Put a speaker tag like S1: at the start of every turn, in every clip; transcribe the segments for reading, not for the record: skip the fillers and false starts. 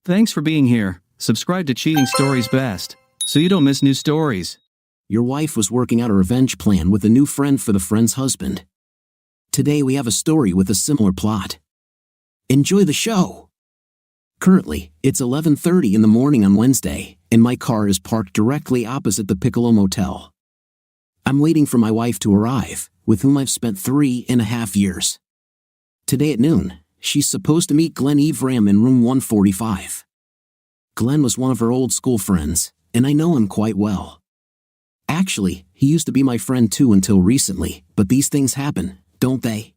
S1: Thanks for being here. Subscribe to Cheating Stories Best, so you don't miss new stories.
S2: Your wife was working out a revenge plan with a new friend for the friend's husband. Today we have a story with a similar plot. Enjoy the show! Currently, it's 11:30 in the morning on Wednesday, and my car is parked directly opposite the Piccolo Motel. I'm waiting for my wife to arrive, with whom I've spent 3.5 years. Today at noon, she's supposed to meet Glenn Evram in room 145. Glenn was one of her old school friends, and I know him quite well. Actually, he used to be my friend too until recently, but these things happen, don't they?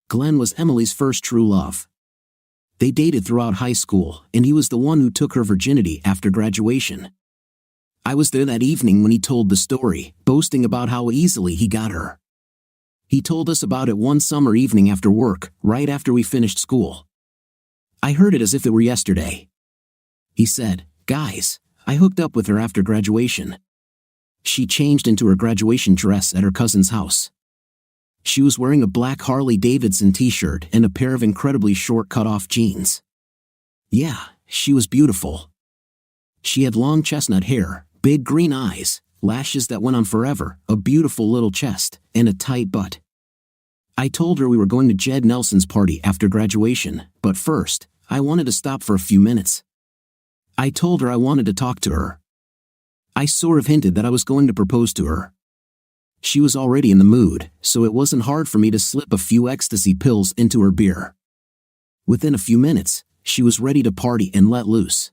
S2: Glenn was Emily's first true love. They dated throughout high school, and he was the one who took her virginity after graduation. I was there that evening when he told the story, boasting about how easily he got her. He told us about it one summer evening after work, right after we finished school. I heard it as if it were yesterday. He said, "Guys, I hooked up with her after graduation." She changed into her graduation dress at her cousin's house. She was wearing a black Harley-Davidson t-shirt and a pair of incredibly short cut-off jeans. Yeah, she was beautiful. She had long chestnut hair, big green eyes, lashes that went on forever, a beautiful little chest, and a tight butt. I told her we were going to Jed Nelson's party after graduation, but first, I wanted to stop for a few minutes. I told her I wanted to talk to her. I sort of hinted that I was going to propose to her. She was already in the mood, so it wasn't hard for me to slip a few ecstasy pills into her beer. Within a few minutes, she was ready to party and let loose.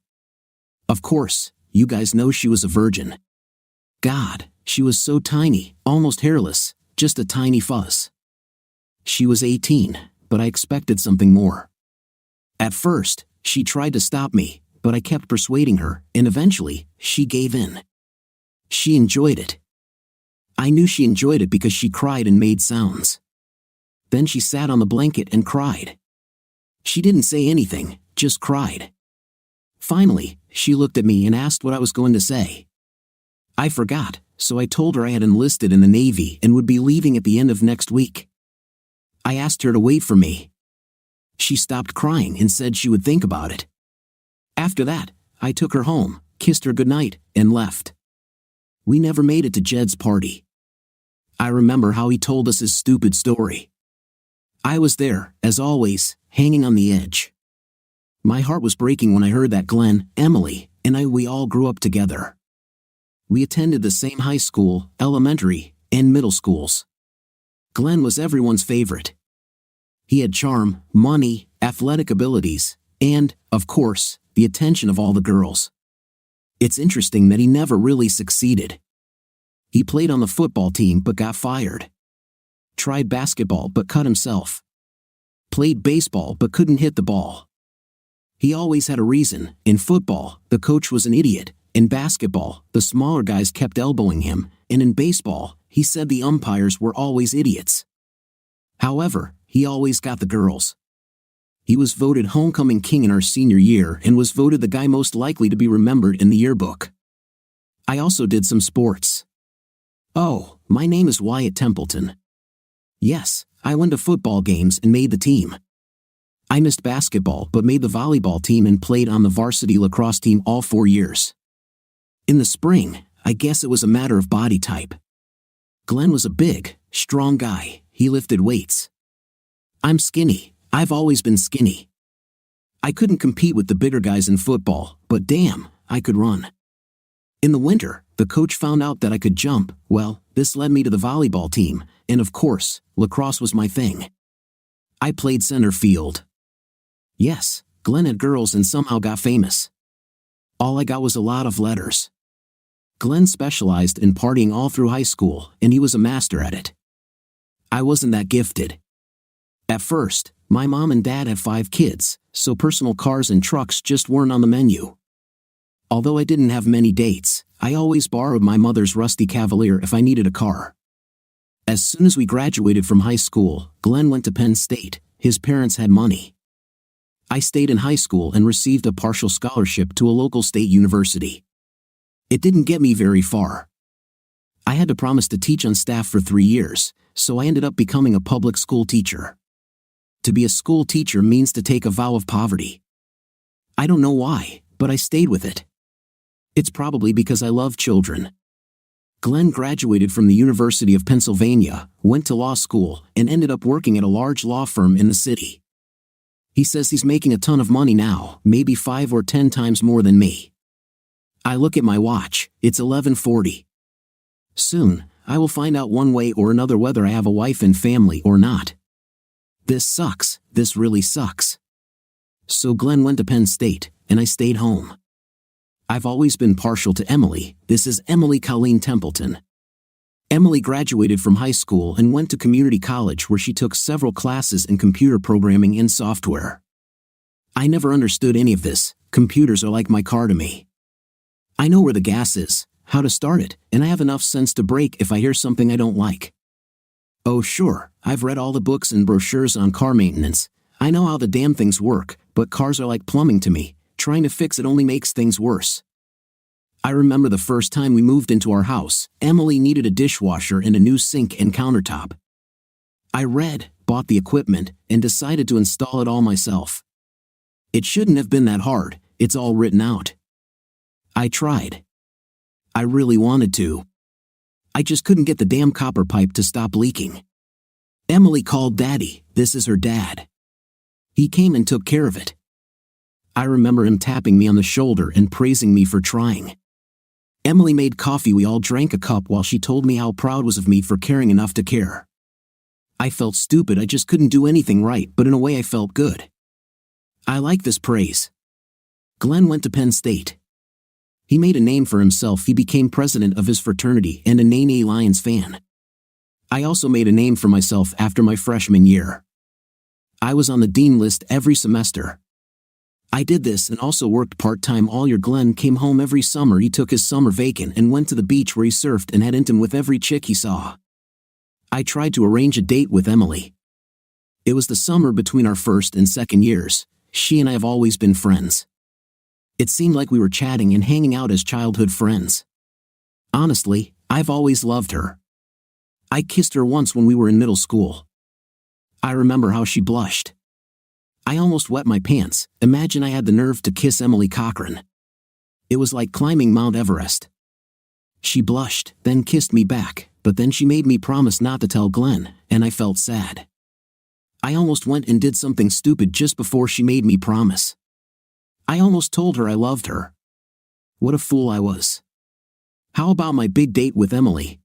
S2: Of course, you guys know she was a virgin. God, she was so tiny, almost hairless, just a tiny fuzz. She was 18, but I expected something more. At first, she tried to stop me, but I kept persuading her, and eventually, she gave in. She enjoyed it. I knew she enjoyed it because she cried and made sounds. Then she sat on the blanket and cried. She didn't say anything, just cried. Finally, she looked at me and asked what I was going to say. I forgot, so I told her I had enlisted in the Navy and would be leaving at the end of next week. I asked her to wait for me. She stopped crying and said she would think about it. After that, I took her home, kissed her goodnight, and left. We never made it to Jed's party. I remember how he told us his stupid story. I was there, as always, hanging on the edge. My heart was breaking when I heard that Glenn, Emily, and we all grew up together. We attended the same high school, elementary, and middle schools. Glenn was everyone's favorite. He had charm, money, athletic abilities, and, of course, the attention of all the girls. It's interesting that he never really succeeded. He played on the football team but got fired. Tried basketball but cut himself. Played baseball but couldn't hit the ball. He always had a reason. In football, the coach was an idiot. In basketball, the smaller guys kept elbowing him, and in baseball, he said the umpires were always idiots. However, he always got the girls. He was voted homecoming king in our senior year and was voted the guy most likely to be remembered in the yearbook. I also did some sports. Oh, my name is Wyatt Templeton. Yes, I went to football games and made the team. I missed basketball but made the volleyball team and played on the varsity lacrosse team all 4 years. In the spring, I guess it was a matter of body type. Glenn was a big, strong guy. He lifted weights. I'm skinny. I've always been skinny. I couldn't compete with the bigger guys in football, but damn, I could run. In the winter, the coach found out that I could jump. Well, this led me to the volleyball team, and of course, lacrosse was my thing. I played center field. Yes, Glenn had girls and somehow got famous. All I got was a lot of letters. Glenn specialized in partying all through high school, and he was a master at it. I wasn't that gifted. At first, my mom and dad had 5 kids, so personal cars and trucks just weren't on the menu. Although I didn't have many dates, I always borrowed my mother's rusty Cavalier if I needed a car. As soon as we graduated from high school, Glenn went to Penn State. His parents had money. I stayed in high school and received a partial scholarship to a local state university. It didn't get me very far. I had to promise to teach on staff for 3 years, so I ended up becoming a public school teacher. To be a school teacher means to take a vow of poverty. I don't know why, but I stayed with it. It's probably because I love children. Glenn graduated from the University of Pennsylvania, went to law school, and ended up working at a large law firm in the city. He says he's making a ton of money now, maybe 5 or 10 times more than me. I look at my watch, it's 11:40. Soon, I will find out one way or another whether I have a wife and family or not. This sucks, this really sucks. So Glenn went to Penn State, and I stayed home. I've always been partial to Emily. This is Emily Colleen Templeton. Emily graduated from high school and went to community college where she took several classes in computer programming and software. I never understood any of this. Computers are like my car to me. I know where the gas is, how to start it, and I have enough sense to brake if I hear something I don't like. Oh sure, I've read all the books and brochures on car maintenance. I know how the damn things work, but cars are like plumbing to me. Trying to fix it only makes things worse. I remember the first time we moved into our house, Emily needed a dishwasher and a new sink and countertop. I read, bought the equipment, and decided to install it all myself. It shouldn't have been that hard, it's all written out. I tried. I really wanted to. I just couldn't get the damn copper pipe to stop leaking. Emily called Daddy, this is her dad. He came and took care of it. I remember him tapping me on the shoulder and praising me for trying. Emily made coffee, we all drank a cup while she told me how proud was of me for caring enough to care. I felt stupid, I just couldn't do anything right, but in a way I felt good. I like this praise. Glenn went to Penn State. He made a name for himself, he became president of his fraternity and a Nene Lions fan. I also made a name for myself after my freshman year. I was on the dean list every semester. I did this and also worked part-time all year. Glenn came home every summer, he took his summer vacay and went to the beach where he surfed and had intim with every chick he saw. I tried to arrange a date with Emily. It was the summer between our first and second years. She and I have always been friends. It seemed like we were chatting and hanging out as childhood friends. Honestly, I've always loved her. I kissed her once when we were in middle school. I remember how she blushed. I almost wet my pants. Imagine I had the nerve to kiss Emily Cochran. It was like climbing Mount Everest. She blushed, then kissed me back, but then she made me promise not to tell Glenn, and I felt sad. I almost went and did something stupid just before she made me promise. I almost told her I loved her. What a fool I was. How about my big date with Emily?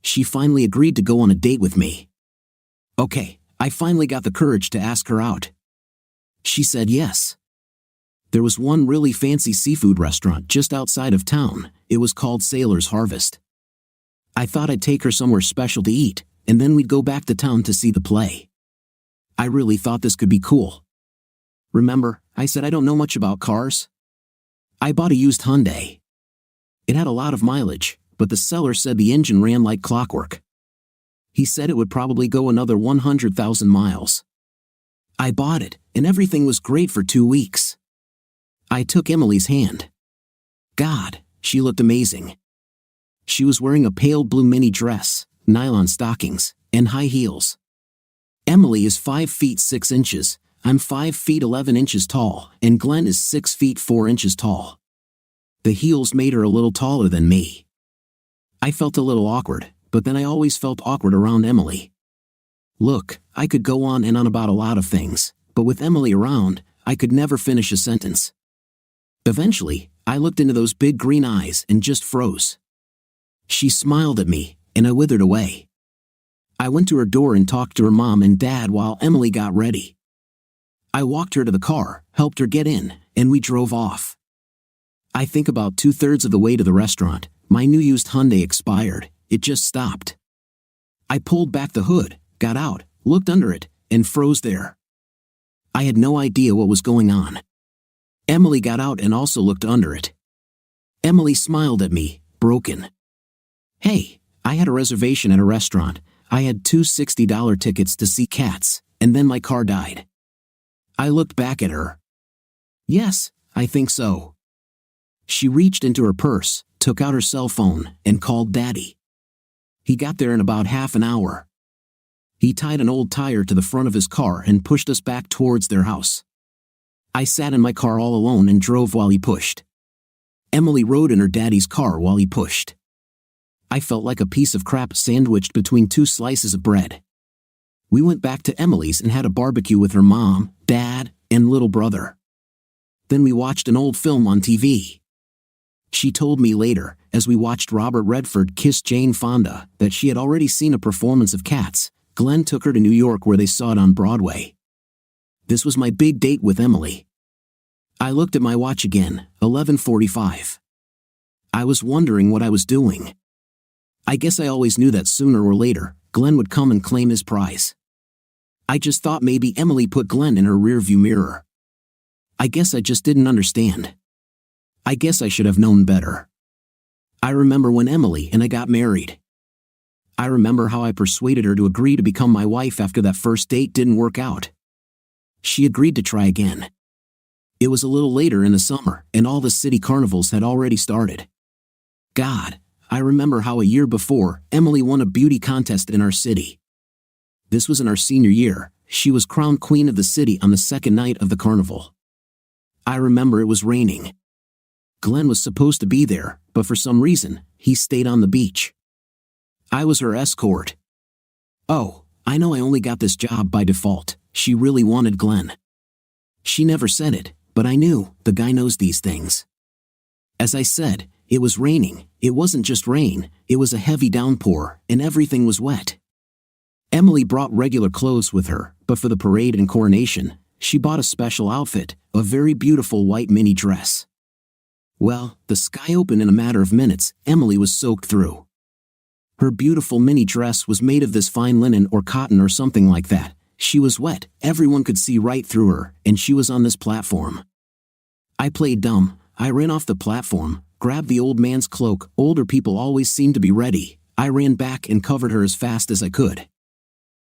S2: She finally agreed to go on a date with me. Okay, I finally got the courage to ask her out. She said yes. There was one really fancy seafood restaurant just outside of town. It was called Sailor's Harvest. I thought I'd take her somewhere special to eat, and then we'd go back to town to see the play. I really thought this could be cool. Remember, I said I don't know much about cars? I bought a used Hyundai. It had a lot of mileage, but the seller said the engine ran like clockwork. He said it would probably go another 100,000 miles. I bought it, and everything was great for 2 weeks. I took Emily's hand. God, she looked amazing. She was wearing a pale blue mini dress, nylon stockings, and high heels. Emily is 5 feet 6 inches, I'm 5 feet 11 inches tall, and Glenn is 6 feet 4 inches tall. The heels made her a little taller than me. I felt a little awkward, but then I always felt awkward around Emily. Look, I could go on and on about a lot of things, but with Emily around, I could never finish a sentence. Eventually, I looked into those big green eyes and just froze. She smiled at me, and I withered away. I went to her door and talked to her mom and dad while Emily got ready. I walked her to the car, helped her get in, and we drove off. I think about 2/3 of the way to the restaurant, my new used Hyundai expired, it just stopped. I pulled back the hood, got out, looked under it, and froze there. I had no idea what was going on. Emily got out and also looked under it. Emily smiled at me, broken. Hey, I had a reservation at a restaurant. I had 2 $60 tickets to see Cats, and then my car died. I looked back at her. Yes, I think so. She reached into her purse, took out her cell phone, and called Daddy. He got there in about half an hour. He tied an old tire to the front of his car and pushed us back towards their house. I sat in my car all alone and drove while he pushed. Emily rode in her daddy's car while he pushed. I felt like a piece of crap sandwiched between two slices of bread. We went back to Emily's and had a barbecue with her mom, dad, and little brother. Then we watched an old film on TV. She told me later, as we watched Robert Redford kiss Jane Fonda, that she had already seen a performance of Cats. Glenn took her to New York where they saw it on Broadway. This was my big date with Emily. I looked at my watch again, 11:45. I was wondering what I was doing. I guess I always knew that sooner or later, Glenn would come and claim his prize. I just thought maybe Emily put Glenn in her rearview mirror. I guess I just didn't understand. I guess I should have known better. I remember when Emily and I got married. I remember how I persuaded her to agree to become my wife after that first date didn't work out. She agreed to try again. It was a little later in the summer, and all the city carnivals had already started. God, I remember how a year before, Emily won a beauty contest in our city. This was in our senior year. She was crowned queen of the city on the second night of the carnival. I remember it was raining. Glenn was supposed to be there, but for some reason, he stayed on the beach. I was her escort. Oh, I know I only got this job by default. She really wanted Glenn. She never said it, but I knew, the guy knows these things. As I said, it was raining. It wasn't just rain, it was a heavy downpour, and everything was wet. Emily brought regular clothes with her, but for the parade and coronation, she bought a special outfit, a very beautiful white mini dress. Well, the sky opened in a matter of minutes. Emily was soaked through. Her beautiful mini dress was made of this fine linen or cotton or something like that. She was wet, everyone could see right through her, and she was on this platform. I played dumb. I ran off the platform, grabbed the old man's cloak. Older people always seemed to be ready. I ran back and covered her as fast as I could.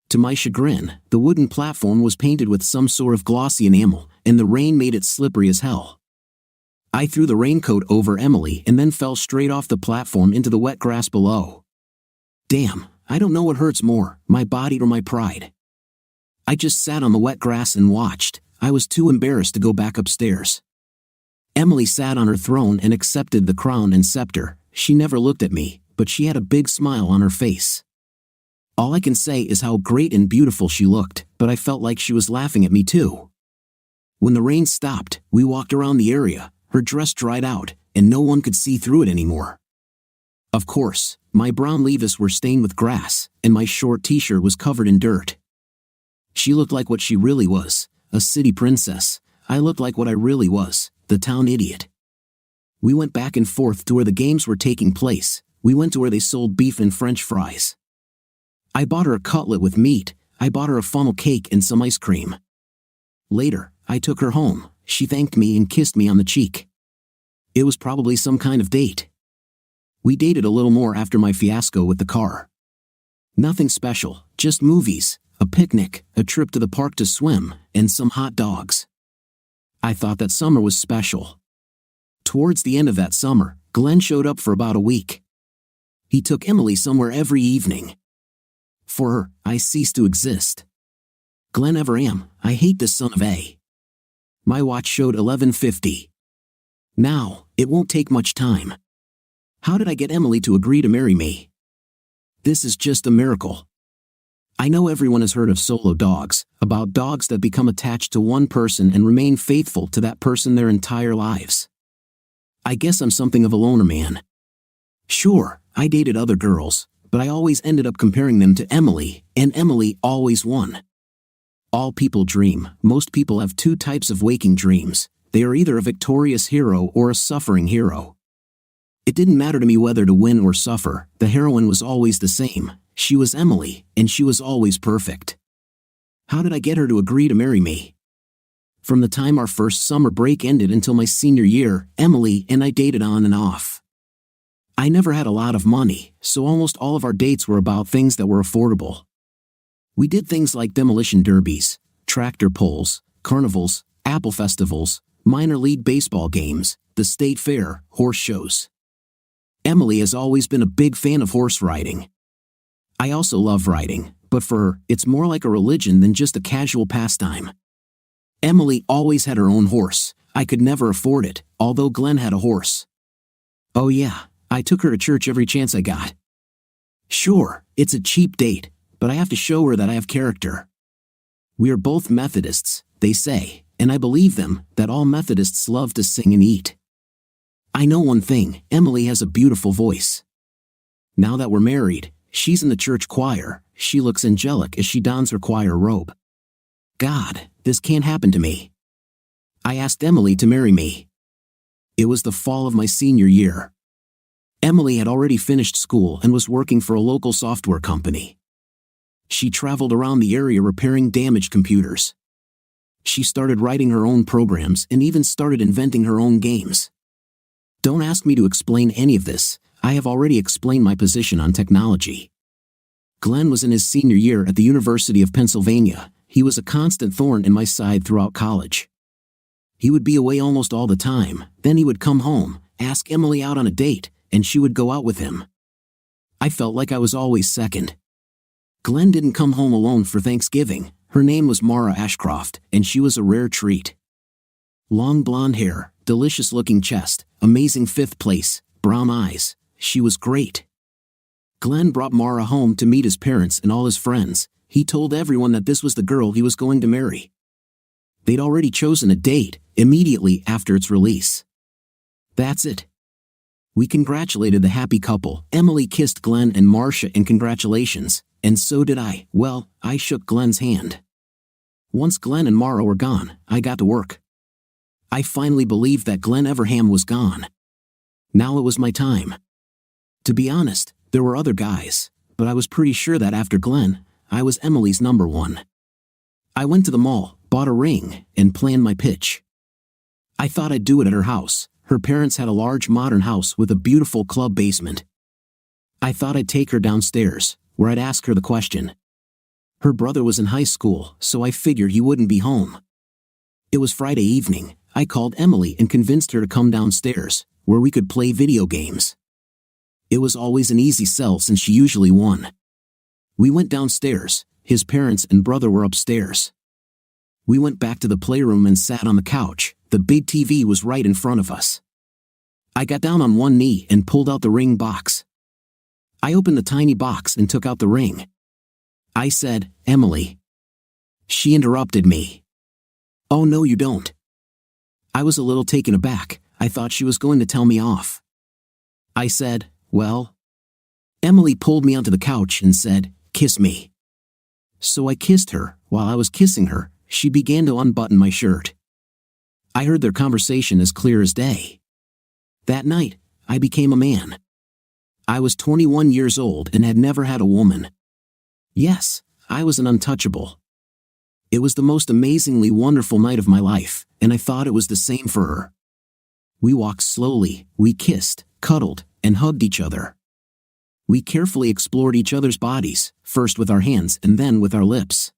S2: To my chagrin, the wooden platform was painted with some sort of glossy enamel, and the rain made it slippery as hell. I threw the raincoat over Emily and then fell straight off the platform into the wet grass below. Damn, I don't know what hurts more, my body or my pride. I just sat on the wet grass and watched. I was too embarrassed to go back upstairs. Emily sat on her throne and accepted the crown and scepter. She never looked at me, but she had a big smile on her face. All I can say is how great and beautiful she looked, but I felt like she was laughing at me too. When the rain stopped, we walked around the area. Her dress dried out, and no one could see through it anymore. Of course, my brown levis were stained with grass, and my short t-shirt was covered in dirt. She looked like what she really was, a city princess. I looked like what I really was, the town idiot. We went back and forth to where the games were taking place. We went to where they sold beef and French fries. I bought her a cutlet with meat. I bought her a funnel cake and some ice cream. Later, I took her home. She thanked me and kissed me on the cheek. It was probably some kind of date. We dated a little more after my fiasco with the car. Nothing special, just movies, a picnic, a trip to the park to swim, and some hot dogs. I thought that summer was special. Towards the end of that summer, Glenn showed up for about a week. He took Emily somewhere every evening. For her, I ceased to exist. Glenn ever am, I hate this son of a. My watch showed 11:50. Now, it won't take much time. How did I get Emily to agree to marry me? This is just a miracle. I know everyone has heard of solo dogs, about dogs that become attached to one person and remain faithful to that person their entire lives. I guess I'm something of a loner man. Sure, I dated other girls, but I always ended up comparing them to Emily, and Emily always won. All people dream. Most people have two types of waking dreams. They are either a victorious hero or a suffering hero. It didn't matter to me whether to win or suffer. The heroine was always the same. She was Emily, and she was always perfect. How did I get her to agree to marry me? From the time our first summer break ended until my senior year, Emily and I dated on and off. I never had a lot of money, so almost all of our dates were about things that were affordable. We did things like demolition derbies, tractor pulls, carnivals, apple festivals, minor league baseball games, the state fair, horse shows. Emily has always been a big fan of horse riding. I also love riding, but for her, it's more like a religion than just a casual pastime. Emily always had her own horse. I could never afford it, although Glenn had a horse. Oh yeah, I took her to church every chance I got. Sure, it's a cheap date, but I have to show her that I have character. We are both Methodists, they say, and I believe them, that all Methodists love to sing and eat. I know one thing, Emily has a beautiful voice. Now that we're married, she's in the church choir. She looks angelic as she dons her choir robe. God, this can't happen to me. I asked Emily to marry me. It was the fall of my senior year. Emily had already finished school and was working for a local software company. She traveled around the area repairing damaged computers. She started writing her own programs and even started inventing her own games. Don't ask me to explain any of this. I have already explained my position on technology. Glenn was in his senior year at the University of Pennsylvania. He was a constant thorn in my side throughout college. He would be away almost all the time, then he would come home, ask Emily out on a date, and she would go out with him. I felt like I was always second. Glenn didn't come home alone for Thanksgiving. Her name was Mara Ashcroft, and she was a rare treat. Long blonde hair, delicious-looking chest, amazing fifth place, brown eyes. She was great. Glenn brought Mara home to meet his parents and all his friends. He told everyone that this was the girl he was going to marry. They'd already chosen a date, immediately after its release. That's it. We congratulated the happy couple. Emily kissed Glenn and Marcia in congratulations, and so did I. Well, I shook Glenn's hand. Once Glenn and Mara were gone, I got to work. I finally believed that Glenn Everham was gone. Now it was my time. To be honest, there were other guys, but I was pretty sure that after Glenn, I was Emily's number one. I went to the mall, bought a ring, and planned my pitch. I thought I'd do it at her house. Her parents had a large modern house with a beautiful club basement. I thought I'd take her downstairs, where I'd ask her the question. Her brother was in high school, so I figured he wouldn't be home. It was Friday evening. I called Emily and convinced her to come downstairs, where we could play video games. It was always an easy sell since she usually won. We went downstairs. His parents and brother were upstairs. We went back to the playroom and sat on the couch. The big TV was right in front of us. I got down on one knee and pulled out the ring box. I opened the tiny box and took out the ring. I said, "Emily." She interrupted me. "Oh no, you don't." I was a little taken aback. I thought she was going to tell me off. I said, "Well." Emily pulled me onto the couch and said, "Kiss me." So I kissed her. While I was kissing her, she began to unbutton my shirt. I heard their conversation as clear as day. That night, I became a man. I was 21 years old and had never had a woman. Yes, I was an untouchable. It was the most amazingly wonderful night of my life, and I thought it was the same for her. We walked slowly, we kissed, cuddled, and hugged each other. We carefully explored each other's bodies, first with our hands and then with our lips.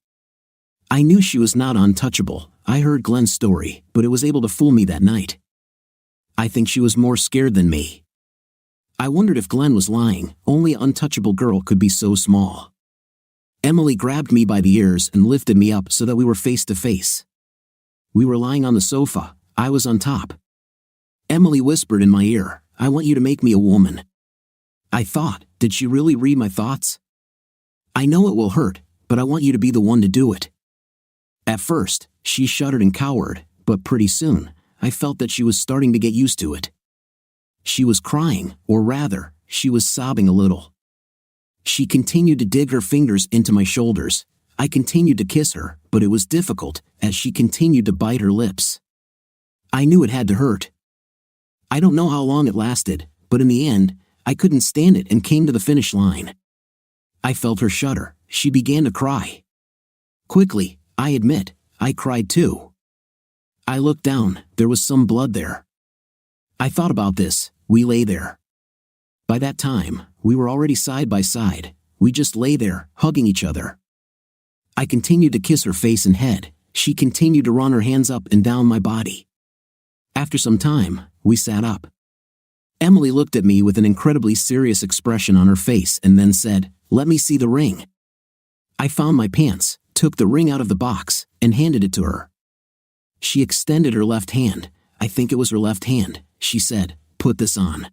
S2: I knew she was not untouchable. I heard Glenn's story, but it was able to fool me that night. I think she was more scared than me. I wondered if Glenn was lying. Only an untouchable girl could be so small. Emily grabbed me by the ears and lifted me up so that we were face to face. We were lying on the sofa. I was on top. Emily whispered in my ear, "I want you to make me a woman." I thought, did she really read my thoughts? "I know it will hurt, but I want you to be the one to do it." At first, she shuddered and cowered, but pretty soon, I felt that she was starting to get used to it. She was crying, or rather, she was sobbing a little. She continued to dig her fingers into my shoulders. I continued to kiss her, but it was difficult, as she continued to bite her lips. I knew it had to hurt. I don't know how long it lasted, but in the end, I couldn't stand it and came to the finish line. I felt her shudder. She began to cry. Quickly, I admit, I cried too. I looked down. There was some blood there. I thought about this. We lay there. By that time, we were already side by side. We just lay there, hugging each other. I continued to kiss her face and head. She continued to run her hands up and down my body. After some time, we sat up. Emily looked at me with an incredibly serious expression on her face and then said, "Let me see the ring." I found my pants, took the ring out of the box, and handed it to her. She extended her left hand. I think it was her left hand. She said, "Put this on."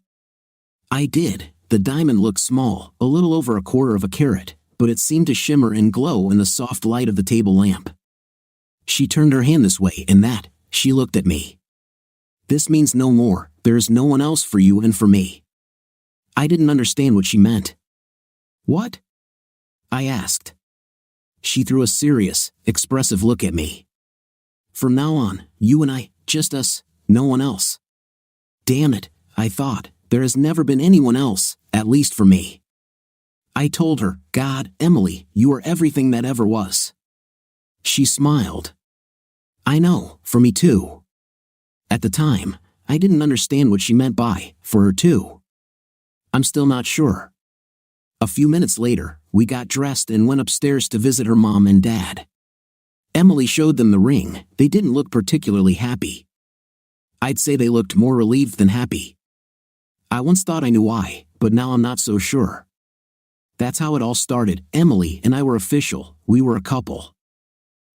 S2: I did. The diamond looked small, a little over a quarter of a carat, but it seemed to shimmer and glow in the soft light of the table lamp. She turned her hand this way and that. She looked at me. "This means no more. There is no one else for you and for me." I didn't understand what she meant. "What?" I asked. She threw a serious, expressive look at me. "From now on, you and I, just us, no one else." Damn it, I thought, there has never been anyone else, at least for me. I told her, "God, Emily, you are everything that ever was." She smiled. "I know, for me too." At the time, I didn't understand what she meant by, "for her too." I'm still not sure. A few minutes later, we got dressed and went upstairs to visit her mom and dad. Emily showed them the ring. They didn't look particularly happy. I'd say they looked more relieved than happy. I once thought I knew why, but now I'm not so sure. That's how it all started. Emily and I were official. We were a couple.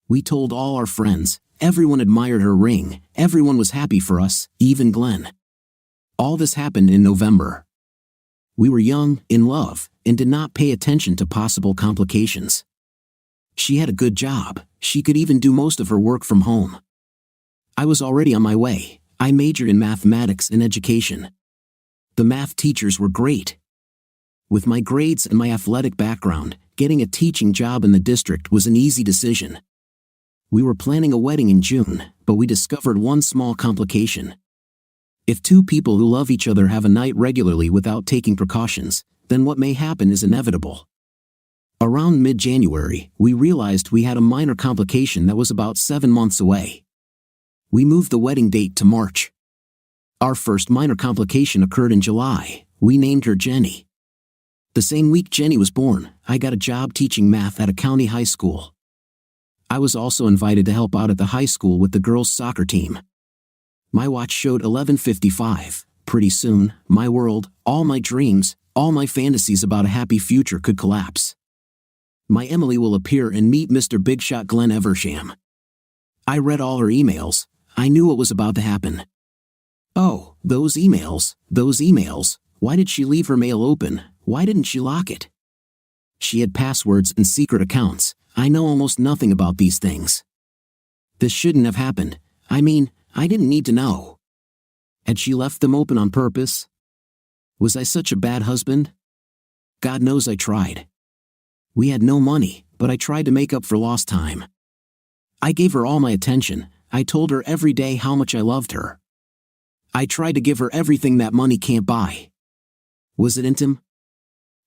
S2: We told all our friends. Everyone admired her ring. Everyone was happy for us, even Glenn. All this happened in November. We were young, in love, and did not pay attention to possible complications. She had a good job. She could even do most of her work from home. I was already on my way. I majored in mathematics and education. The math teachers were great. With my grades and my athletic background, getting a teaching job in the district was an easy decision. We were planning a wedding in June, but we discovered one small complication. If two people who love each other have a night regularly without taking precautions, then what may happen is inevitable. Around mid-January, we realized we had a minor complication that was about 7 months away. We moved the wedding date to March. Our first minor complication occurred in July. We named her Jenny. The same week Jenny was born, I got a job teaching math at a county high school. I was also invited to help out at the high school with the girls' soccer team. My watch showed 11:55. Pretty soon, my world, all my dreams, all my fantasies about a happy future could collapse. My Emily will appear and meet Mr. Big Shot Glenn Eversham. I read all her emails. I knew what was about to happen. Oh, those emails. Why did she leave her mail open? Why didn't she lock it? She had passwords and secret accounts. I know almost nothing about these things. This shouldn't have happened. I mean, I didn't need to know. Had she left them open on purpose? Was I such a bad husband? God knows I tried. We had no money, but I tried to make up for lost time. I gave her all my attention. I told her every day how much I loved her. I tried to give her everything that money can't buy. Was it intim?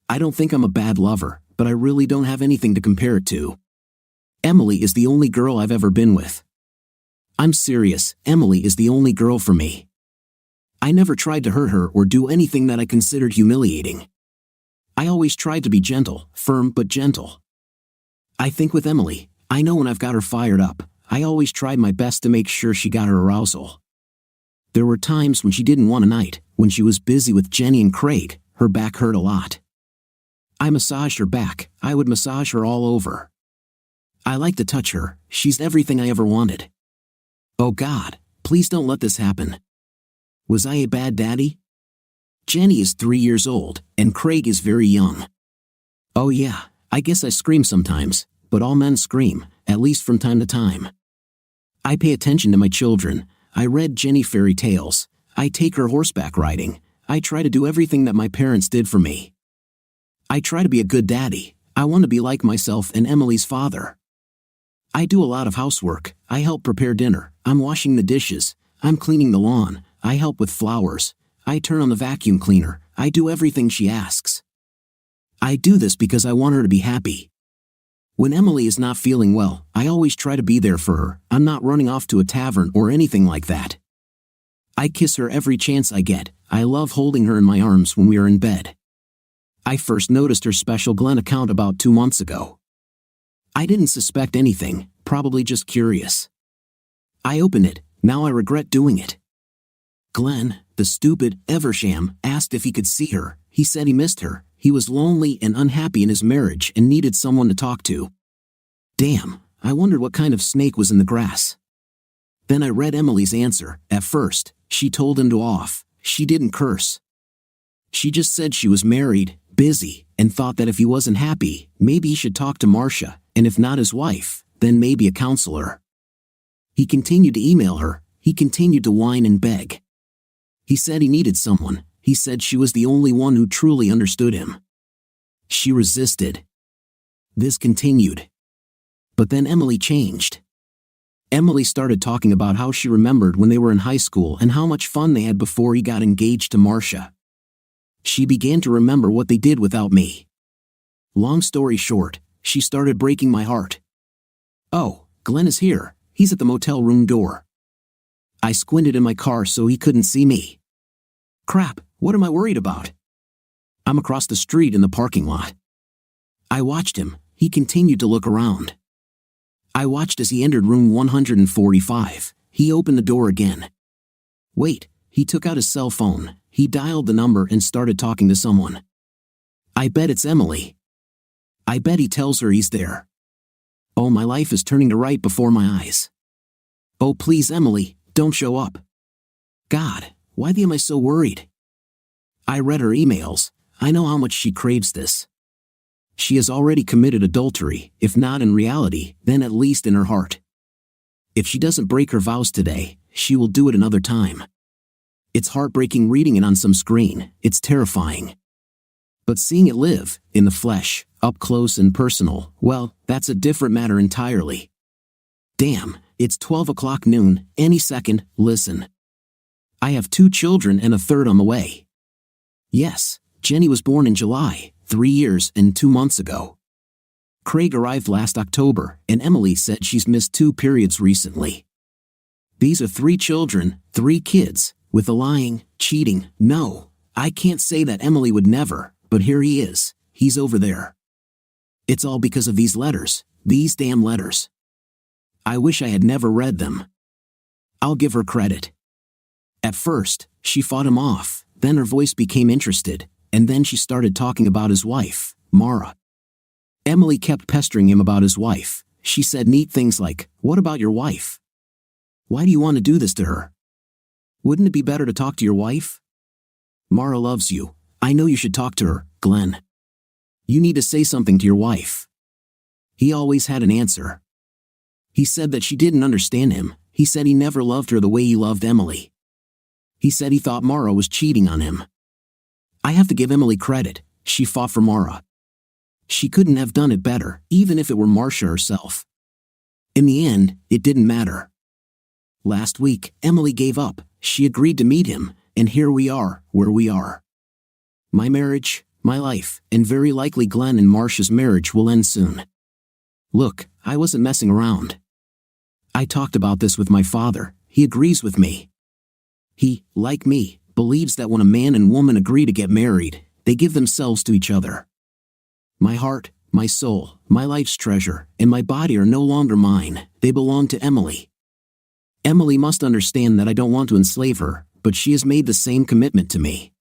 S2: I don't think I'm a bad lover, but I really don't have anything to compare it to. Emily is the only girl I've ever been with. I'm serious, Emily is the only girl for me. I never tried to hurt her or do anything that I considered humiliating. I always tried to be gentle, firm but gentle. I think with Emily, I know when I've got her fired up. I always tried my best to make sure she got her arousal. There were times when she didn't want a night, when she was busy with Jenny and Craig, her back hurt a lot. I massaged her back. I would massage her all over. I like to touch her. She's everything I ever wanted. Oh God, please don't let this happen. Was I a bad daddy? Jenny is 3 years old, and Craig is very young. Oh yeah, I guess I scream sometimes, but all men scream, at least from time to time. I pay attention to my children. I read Jenny fairy tales. I take her horseback riding. I try to do everything that my parents did for me. I try to be a good daddy. I want to be like myself and Emily's father. I do a lot of housework. I help prepare dinner. I'm washing the dishes. I'm cleaning the lawn. I help with flowers. I turn on the vacuum cleaner. I do everything she asks. I do this because I want her to be happy. When Emily is not feeling well, I always try to be there for her. I'm not running off to a tavern or anything like that. I kiss her every chance I get. I love holding her in my arms when we are in bed. I first noticed her special Glenn account about 2 months ago. I didn't suspect anything, probably just curious. I opened it. Now I regret doing it. Glenn, the stupid Eversham, asked if he could see her. He said he missed her. He was lonely and unhappy in his marriage and needed someone to talk to. Damn, I wondered what kind of snake was in the grass. Then I read Emily's answer. At first, she told him to off. She didn't curse. She just said she was married, busy, and thought that if he wasn't happy, maybe he should talk to Marcia, and if not his wife, then maybe a counselor. He continued to email her. He continued to whine and beg. He said he needed someone. He said she was the only one who truly understood him. She resisted. This continued. But then Emily changed. Emily started talking about how she remembered when they were in high school and how much fun they had before he got engaged to Marcia. She began to remember what they did without me. Long story short, she started breaking my heart. Oh, Glenn is here. He's at the motel room door. I squinted in my car so he couldn't see me. Crap, what am I worried about? I'm across the street in the parking lot. I watched him. He continued to look around. I watched as he entered room 145. He opened the door again. Wait, he took out his cell phone. He dialed the number and started talking to someone. I bet it's Emily. I bet he tells her he's there. Oh, my life is turning to right before my eyes. Oh, please, Emily, don't show up. God, why am I so worried? I read her emails. I know how much she craves this. She has already committed adultery, if not in reality, then at least in her heart. If she doesn't break her vows today, she will do it another time. It's heartbreaking reading it on some screen. It's terrifying. But seeing it live, in the flesh, up close and personal, well, that's a different matter entirely. Damn, it's 12 o'clock noon, any second. Listen. I have 2 children and a third on the way. Yes, Jenny was born in July, 3 years and 2 months ago. Craig arrived last October, and Emily said she's missed 2 periods recently. These are 3 children, 3 kids, with the lying, cheating. No, I can't say that Emily would never, but here he is. He's over there. It's all because of these letters, these damn letters. I wish I had never read them. I'll give her credit. At first, she fought him off, then her voice became interested, and then she started talking about his wife, Mara. Emily kept pestering him about his wife. She said neat things like, "What about your wife? Why do you want to do this to her? Wouldn't it be better to talk to your wife? Mara loves you. I know you should talk to her, Glenn. You need to say something to your wife." He always had an answer. He said that she didn't understand him. He said he never loved her the way he loved Emily. He said he thought Mara was cheating on him. I have to give Emily credit. She fought for Mara. She couldn't have done it better, even if it were Marcia herself. In the end, it didn't matter. Last week, Emily gave up. She agreed to meet him, and here we are, where we are. My marriage, my life, and very likely Glenn and Marcia's marriage will end soon. Look, I wasn't messing around. I talked about this with my father. He agrees with me. He, like me, believes that when a man and woman agree to get married, they give themselves to each other. My heart, my soul, my life's treasure, and my body are no longer mine. They belong to Emily. Emily must understand that I don't want to enslave her, but she has made the same commitment to me.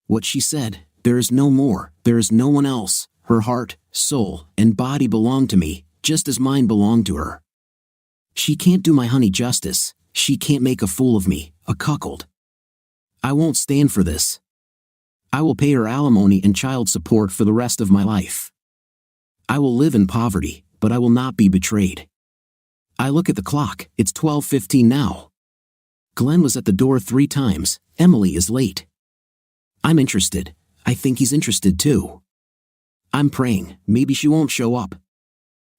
S2: What she said, there is no more, there is no one else. Her heart, soul, and body belong to me, just as mine belong to her. She can't do my honey justice. She can't make a fool of me, a cuckold. I won't stand for this. I will pay her alimony and child support for the rest of my life. I will live in poverty, but I will not be betrayed. I look at the clock, it's 12:15 now. Glenn was at the door 3 times, Emily is late. I'm interested. I think he's interested too. I'm praying, maybe she won't show up.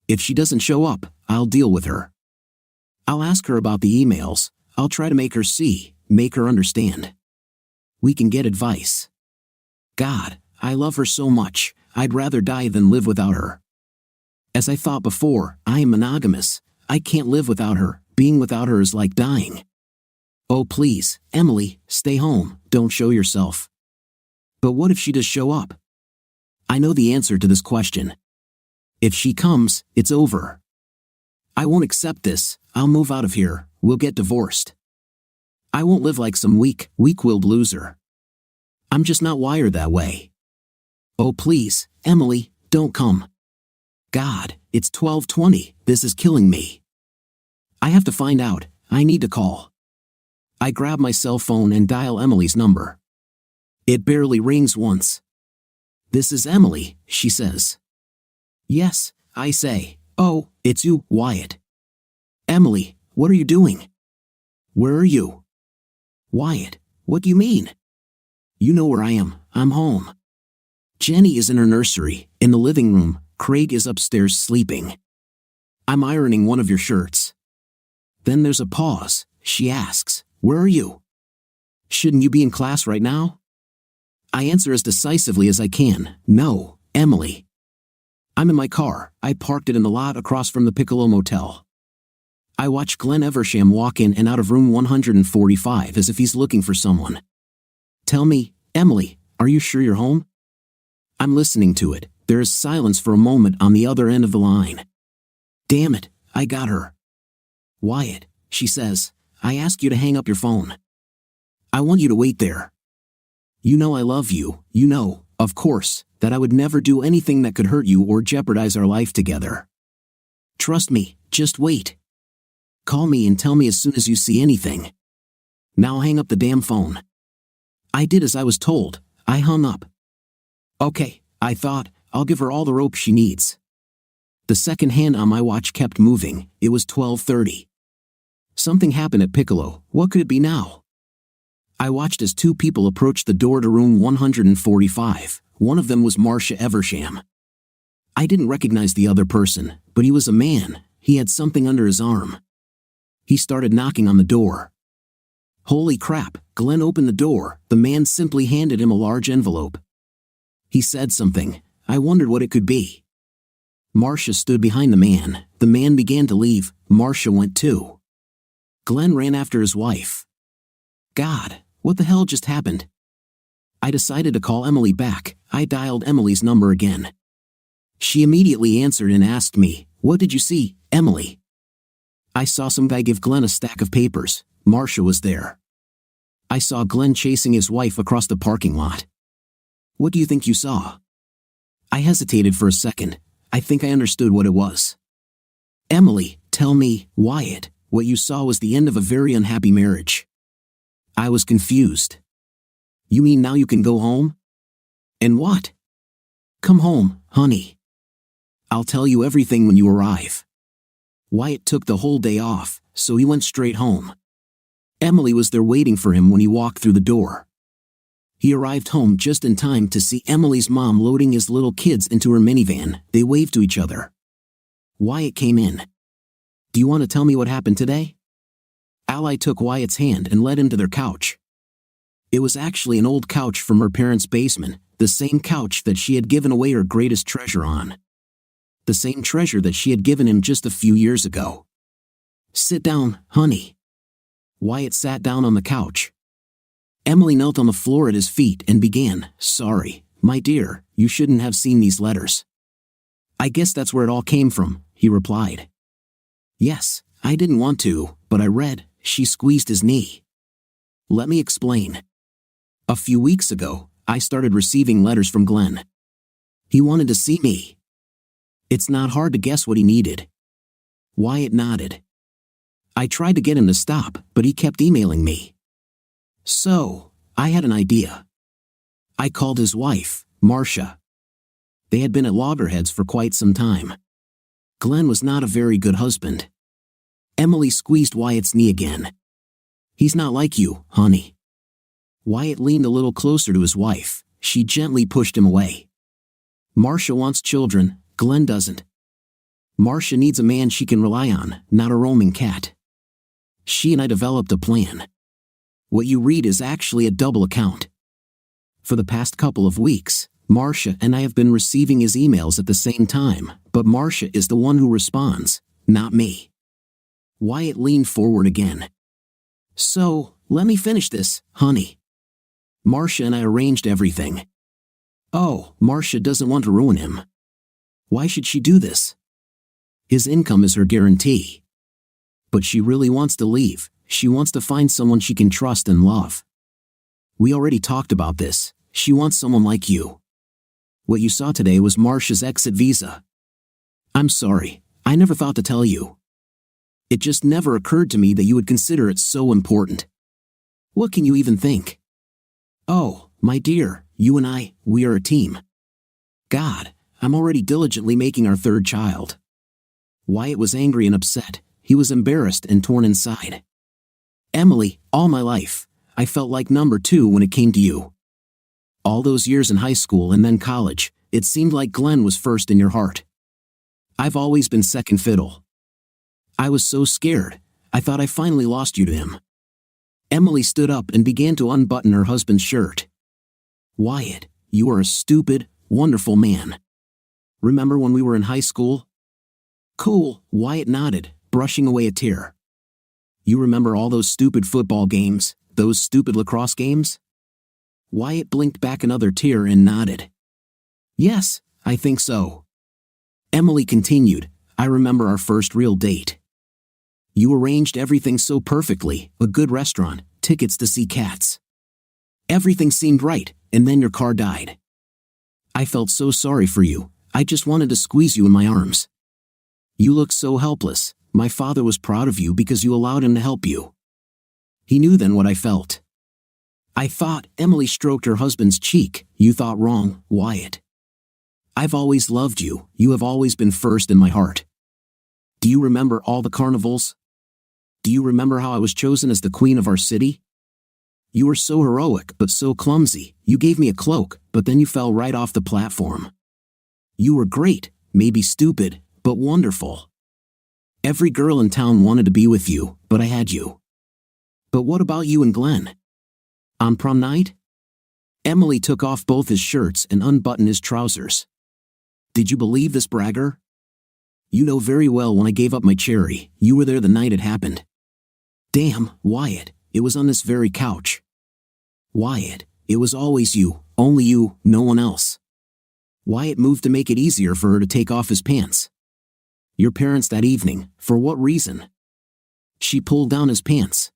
S2: If she doesn't show up, I'll deal with her. I'll ask her about the emails. I'll try to make her see, make her understand. We can get advice. God, I love her so much, I'd rather die than live without her. As I thought before, I am monogamous. I can't live without her. Being without her is like dying. Oh please, Emily, stay home, don't show yourself. But what if she does show up? I know the answer to this question. If she comes, it's over. I won't accept this. I'll move out of here. We'll get divorced. I won't live like some weak-willed loser. I'm just not wired that way. Oh please, Emily, don't come. God, it's 12:20. This is killing me. I have to find out. I need to call. I grab my cell phone and dial Emily's number. It barely rings once. "This is Emily," she says. "Yes," I say. "Oh, it's you, Wyatt." "Emily, what are you doing?" "Where are you?" "Wyatt, what do you mean?" "You know where I am. I'm home." Jenny is in her nursery, in the living room. Craig is upstairs sleeping. "I'm ironing one of your shirts." Then there's a pause. She asks, "Where are you?" "Shouldn't you be in class right now?" I answer as decisively as I can, "No, Emily. I'm in my car. I parked it in the lot across from the Piccolo Motel." I watch Glenn Eversham walk in and out of room 145 as if he's looking for someone. "Tell me, Emily, are you sure you're home?" I'm listening to it. There is silence for a moment on the other end of the line. "Damn it, I got her." "Wyatt," she says, "I ask you to hang up your phone. I want you to wait there. You know I love you, you know, of course, that I would never do anything that could hurt you or jeopardize our life together. Trust me, just wait. Call me and tell me as soon as you see anything. Now hang up the damn phone." I did as I was told. I hung up. Okay, I thought, I'll give her all the rope she needs. The second hand on my watch kept moving. It was 12:30. Something happened at Piccolo. What could it be now? I watched as two people approached the door to room 145. One of them was Marcia Eversham. I didn't recognize the other person, but he was a man. He had something under his arm. He started knocking on the door. Holy crap, Glenn opened the door. The man simply handed him a large envelope. He said something. I wondered what it could be. Marcia stood behind the man. The man began to leave. Marcia went too. Glenn ran after his wife. God, what the hell just happened? I decided to call Emily back. I dialed Emily's number again. She immediately answered and asked me, "What did you see, Emily?" I saw some guy give Glenn a stack of papers. Marcia was there. I saw Glenn chasing his wife across the parking lot. What do you think you saw? I hesitated for a second. I think I understood what it was. Emily, tell me, Wyatt, what you saw was the end of a very unhappy marriage. I was confused. You mean now you can go home? And what? Come home, honey. I'll tell you everything when you arrive. Wyatt took the whole day off, so he went straight home. Emily was there waiting for him when he walked through the door. He arrived home just in time to see Emily's mom loading his little kids into her minivan. They waved to each other. Wyatt came in. Do you want to tell me what happened today? Ally took Wyatt's hand and led him to their couch. It was actually an old couch from her parents' basement, the same couch that she had given away her greatest treasure on. The same treasure that she had given him just a few years ago. Sit down, honey. Wyatt sat down on the couch. Emily knelt on the floor at his feet and began, "Sorry, my dear, you shouldn't have seen these letters." "I guess that's where it all came from," he replied. "Yes, I didn't want to, but I read." She squeezed his knee. "Let me explain. A few weeks ago, I started receiving letters from Glenn. He wanted to see me. It's not hard to guess what he needed." Wyatt nodded. "I tried to get him to stop, but he kept emailing me. So, I had an idea. I called his wife, Marcia. They had been at loggerheads for quite some time. Glenn was not a very good husband." Emily squeezed Wyatt's knee again. "He's not like you, honey." Wyatt leaned a little closer to his wife. She gently pushed him away. "Marcia wants children, Glenn doesn't. Marcia needs a man she can rely on, not a roaming cat. She and I developed a plan. What you read is actually a double account. For the past couple of weeks, Marcia and I have been receiving his emails at the same time, but Marcia is the one who responds, not me." Wyatt leaned forward again. "So, let me finish this, honey. Marcia and I arranged everything." "Oh, Marcia doesn't want to ruin him. Why should she do this? His income is her guarantee. But she really wants to leave. She wants to find someone she can trust and love. We already talked about this. She wants someone like you. What you saw today was Marcia's exit visa. I'm sorry, I never thought to tell you. It just never occurred to me that you would consider it so important. What can you even think? Oh, my dear, you and we are a team. God, I'm already diligently making our third child. Wyatt was angry and upset. He was embarrassed and torn inside. Emily, all my life, I felt like number 2 when it came to you. All those years in high school and then college, it seemed like Glenn was first in your heart. I've always been second fiddle. I was so scared, I thought I finally lost you to him. Emily stood up and began to unbutton her husband's shirt. Wyatt, you are a stupid, wonderful man. Remember when we were in high school? Cool, Wyatt nodded, brushing away a tear. You remember all those stupid football games, those stupid lacrosse games? Wyatt blinked back another tear and nodded. Yes, I think so. Emily continued, I remember our first real date. You arranged everything so perfectly, a good restaurant, tickets to see Cats. Everything seemed right, and then your car died. I felt so sorry for you, I just wanted to squeeze you in my arms. You looked so helpless. My father was proud of you because you allowed him to help you. He knew then what I felt. I thought, Emily stroked her husband's cheek, you thought wrong, Wyatt. I've always loved you, you have always been first in my heart. Do you remember all the carnivals? Do you remember how I was chosen as the queen of our city? You were so heroic but so clumsy, you gave me a cloak, but then you fell right off the platform. You were great, maybe stupid, but wonderful. Every girl in town wanted to be with you, but I had you. But what about you and Glenn? On prom night? Emily took off both his shirts and unbuttoned his trousers. Did you believe this bragger? You know very well when I gave up my cherry, you were there the night it happened. Damn, Wyatt, it was on this very couch. Wyatt, it was always you, only you, no one else. Wyatt moved to make it easier for her to take off his pants. Your parents that evening, for what reason? She pulled down his pants.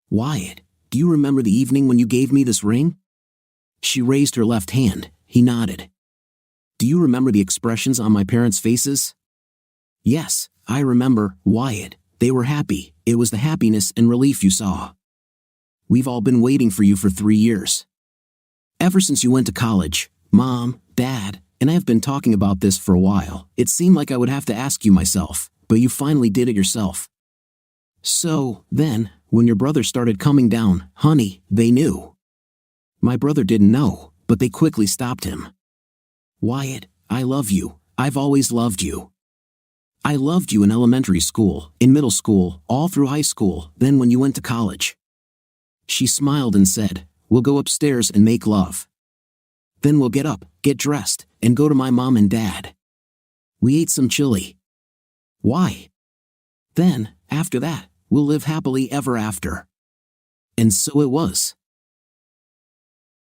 S2: Wyatt, do you remember the evening when you gave me this ring? She raised her left hand, he nodded. Do you remember the expressions on my parents' faces? Yes, I remember, Wyatt, they were happy, it was the happiness and relief you saw. We've all been waiting for you for 3 years. Ever since you went to college, Mom, Dad, and I have been talking about this for a while. It seemed like I would have to ask you myself, but you finally did it yourself. So, then, when your brother started coming down, honey, they knew. My brother didn't know, but they quickly stopped him. Wyatt, I love you, I've always loved you. I loved you in elementary school, in middle school, all through high school, then when you went to college. She smiled and said, we'll go upstairs and make love. Then we'll get up, get dressed, and go to my mom and dad. We ate some chili. Why? Then, after that, we'll live happily ever after. And so it was.